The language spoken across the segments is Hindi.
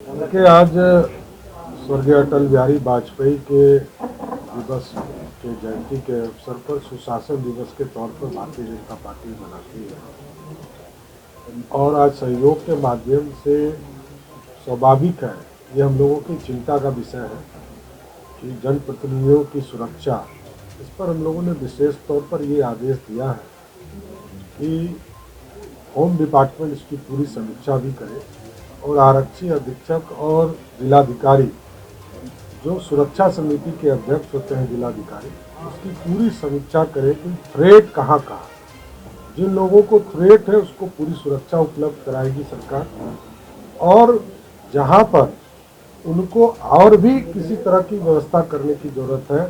देखिए, आज स्वर्गीय अटल बिहारी वाजपेयी के दिवस के जयंती के अवसर पर सुशासन दिवस के तौर पर भारतीय जनता पार्टी मनाती है और आज सहयोग के माध्यम से स्वाभाविक है, ये हम लोगों की चिंता का विषय है कि जनप्रतिनिधियों की सुरक्षा, इस पर हम लोगों ने विशेष तौर पर ये आदेश दिया है कि होम डिपार्टमेंट इसकी पूरी समीक्षा भी करे और आरक्षी अधीक्षक और जिलाधिकारी, जो सुरक्षा समिति के अध्यक्ष होते हैं जिलाधिकारी, उसकी पूरी समीक्षा करे कि थ्रेट कहाँ कहाँ, जिन लोगों को थ्रेट है उसको पूरी सुरक्षा उपलब्ध कराएगी सरकार, और जहाँ पर उनको और भी किसी तरह की व्यवस्था करने की ज़रूरत है,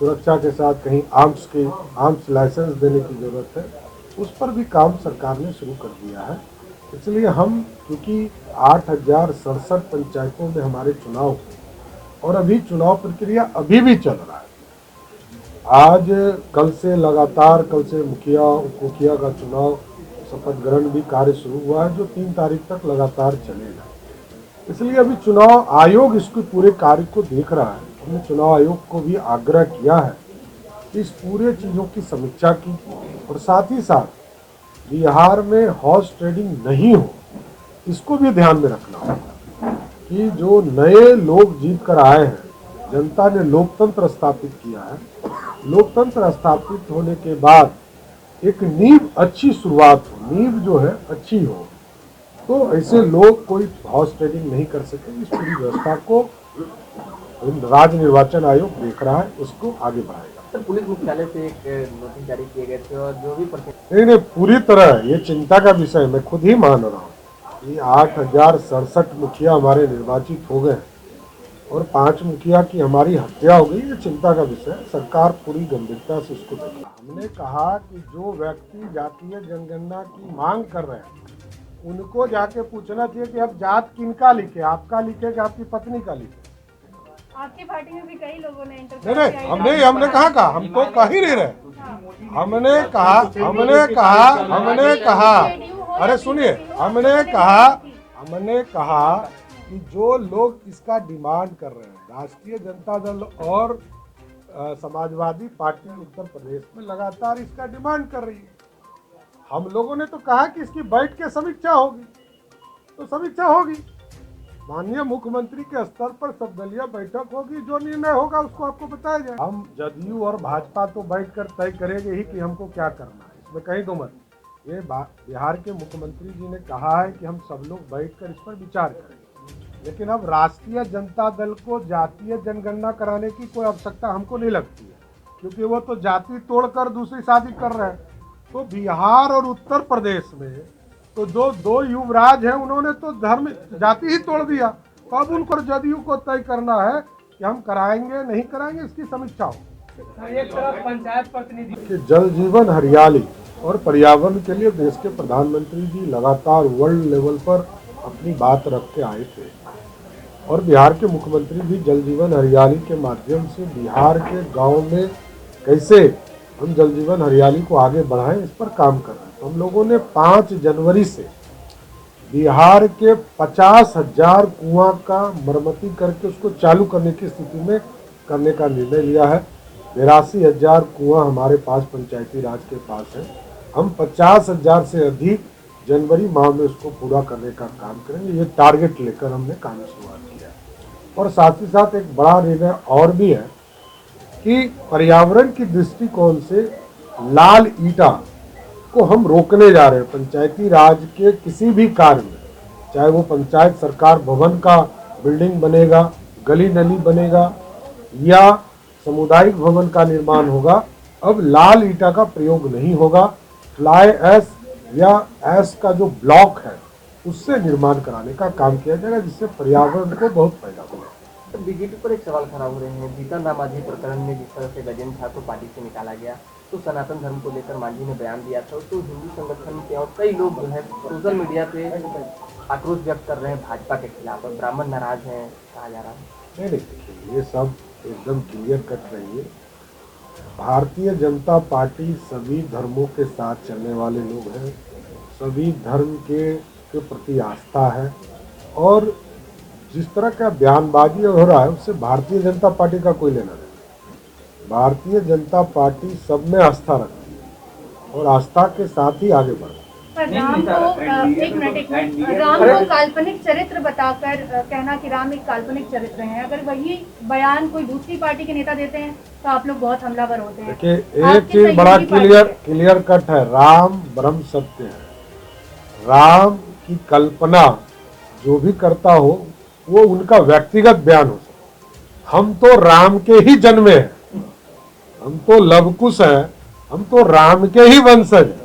सुरक्षा के साथ कहीं आर्म्स लाइसेंस देने की ज़रूरत है, उस पर भी काम सरकार ने शुरू कर दिया है। इसलिए हम, क्योंकि 8,067 पंचायतों में हमारे चुनाव हुए और अभी चुनाव प्रक्रिया अभी भी चल रहा है। आज कल से मुखिया उप मुखिया का चुनाव शपथ ग्रहण भी कार्य शुरू हुआ है, जो 3 तारीख तक लगातार चलेगा। इसलिए अभी चुनाव आयोग इसके पूरे कार्य को देख रहा है। हमने चुनाव आयोग को भी आग्रह किया है कि इस पूरे चीज़ों की समीक्षा की, और साथ ही साथ बिहार में हॉर्स ट्रेडिंग नहीं हो, इसको भी ध्यान में रखना होगा कि जो नए लोग जीत कर आए हैं, जनता ने लोकतंत्र स्थापित किया है, लोकतंत्र स्थापित होने के बाद एक नींव अच्छी शुरुआत हो, नींव जो है अच्छी हो, तो ऐसे लोग कोई हॉर्स ट्रेडिंग नहीं कर सके। इस पूरी व्यवस्था को राज्य निर्वाचन आयोग देख रहा है, उसको आगे बढ़ाएगा। सर, पुलिस मुख्यालय से एक नोटिस जारी किए गए थे और जो भी नहीं, पूरी तरह ये चिंता का विषय मैं खुद ही मान रहा हूँ कि 8,067 मुखिया हमारे निर्वाचित हो गए और 5 मुखिया की हमारी हत्या हो गई, ये चिंता का विषय है। सरकार पूरी गंभीरता से इसको देख। हमने कहा कि जो व्यक्ति जातीय जनगणना की मांग कर रहे हैं, उनको जाके पूछना चाहिए कि अब जात किनका लिखे, आपका लिखे कि आपकी पत्नी का लिखे। आपकी पार्टी में भी कई लोगों ने नहीं, हमने कहा हम तो कह ही नहीं रहे। हमने कहा अरे सुनिए, हमने कहा कि जो लोग इसका डिमांड कर रहे हैं, राष्ट्रीय जनता दल और समाजवादी पार्टी उत्तर प्रदेश में लगातार इसका डिमांड कर रही है। हम लोगों ने तो कहा कि इसकी बैठ के समीक्षा होगी, तो समीक्षा होगी, माननीय मुख्यमंत्री के स्तर पर सर्वदलीय बैठक होगी, जो निर्णय होगा उसको आपको बताया जाए। हम जदयू और भाजपा तो बैठकर तय करेंगे ही कि हमको क्या करना है, इसमें कहीं दो मत। ये बिहार के मुख्यमंत्री जी ने कहा है कि हम सब लोग बैठकर इस पर विचार करेंगे, लेकिन अब राष्ट्रीय जनता दल को जातीय जनगणना कराने की कोई आवश्यकता हमको नहीं लगती है, क्योंकि वो तो जाति तोड़कर दूसरी शादी कर रहे हैं। तो बिहार और उत्तर प्रदेश में तो जो 2 युवराज हैं, उन्होंने तो धर्म जाति ही तोड़ दिया। तो अब उनको जदयू को तय करना है कि हम कराएंगे नहीं कराएंगे, इसकी समीक्षा हो। एक तरफ पंचायत प्रतिनिधि कि जल जीवन हरियाली और पर्यावरण के लिए देश के प्रधानमंत्री जी लगातार वर्ल्ड लेवल पर अपनी बात रख के आए थे, और बिहार के मुख्यमंत्री भी जल जीवन हरियाली के माध्यम से बिहार के गाँव में कैसे हम जल जीवन हरियाली को आगे बढ़ाएं, इस पर काम कर रहे हैं। तो हम लोगों ने 5 जनवरी से बिहार के 50,000 कुआं का मरम्मती करके उसको चालू करने की स्थिति में करने का निर्णय लिया है। 82,000 कुआं हमारे पास पंचायती राज के पास है। हम 50,000 से अधिक जनवरी माह में उसको पूरा करने का काम करेंगे। ये टारगेट लेकर हमने काम शुरुआत किया है। और साथ ही साथ एक बड़ा निर्णय और भी है कि पर्यावरण की दृष्टिकोण से लाल ईटा को हम रोकने जा रहे हैं। पंचायती राज के किसी भी कार्य में, चाहे वो पंचायत सरकार भवन का बिल्डिंग बनेगा, गली नली बनेगा या सामुदायिक भवन का निर्माण होगा, अब लाल ईटा का प्रयोग नहीं होगा। फ्लाई ऐश या ऐश का जो ब्लॉक है, उससे निर्माण कराने का काम किया जाएगा, जिससे पर्यावरण को बहुत फायदा होगा। बीजेपी पर एक सवाल खड़ा हो रहे हैं। जीतन राम मांझी प्रकरण में जिस तरह से गजेंद्र झा को पार्टी से निकाला गया, तो सनातन धर्म को लेकर मांझी ने बयान दिया था, तो हिंदू संगठन के और कई लोग जो है सोशल मीडिया पे आक्रोश व्यक्त कर रहे हैं भाजपा के खिलाफ, और ब्राह्मण नाराज हैं कहा जा रहा है। नहीं, देखिए, ये सब एकदम क्लियर कट रही है। भारतीय जनता पार्टी सभी धर्मों के साथ चलने वाले लोग हैं, सभी धर्म के प्रति आस्था है, और जिस तरह का बयानबाजी हो रहा है उससे भारतीय जनता पार्टी का कोई लेना नहीं। भारतीय जनता पार्टी सब में आस्था रखती है और आस्था के साथ ही आगे बढ़ती है। पर राम को एक मिनट राम को काल्पनिक चरित्र बताकर कहना कि राम एक काल्पनिक चरित्र हैं, अगर वही बयान कोई दूसरी पार्टी के नेता देते हैं तो आप लोग बहुत हमलावर होते हैं। देखिए एक आपकी चीज बड़ा सहयोगी पार्टी है। क्लियर कट है, राम ब्रह्म सत्य है। राम की कल्पना जो भी करता हो वो उनका व्यक्तिगत बयान हो सकता। हम तो राम के ही जन्मे हैं, हम तो लवकुश हैं, हम तो राम के ही वंशज हैं।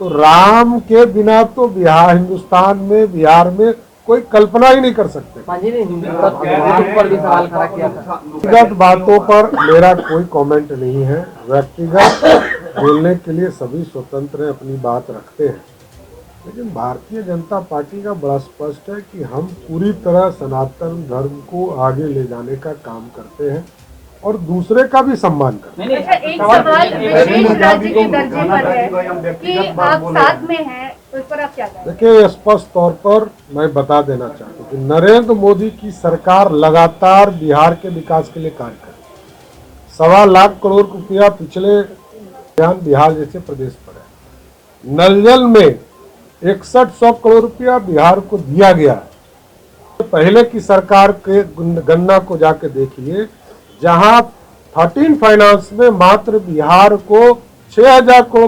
तो राम के बिना तो हिंदुस्तान में बिहार में कोई कल्पना ही नहीं कर सकते। मांझी ने हिंदुत्व पर भी सवाल खड़ा किया था। व्यक्तिगत बातों पर मेरा कोई कमेंट नहीं है। व्यक्तिगत बोलने के लिए सभी स्वतंत्र हैं, अपनी बात रखते हैं। लेकिन भारतीय जनता पार्टी का बड़ा स्पष्ट है कि हम पूरी तरह सनातन धर्म को आगे ले जाने का काम करते हैं और दूसरे का भी सम्मान करते हैं। अच्छा, एक सवाल विशेष राज्य के दर्जे पर है कि आप साथ में हैं, तो इस पर आप क्या कहें? देखिए स्पष्ट तौर पर मैं बता देना चाहता हूँ कि नरेंद्र मोदी की सरकार लगातार बिहार के विकास के लिए कार्य कर रही है। 1.25 लाख करोड़ रुपया पिछले बिहार जैसे प्रदेश पर है। नल जल में 6100 करोड़ रुपया बिहार को दिया गया है। पहले की सरकार के गन्ना को जाके देखिए, जहां 13 फाइनेंस में मात्र बिहार को 6000 करोड़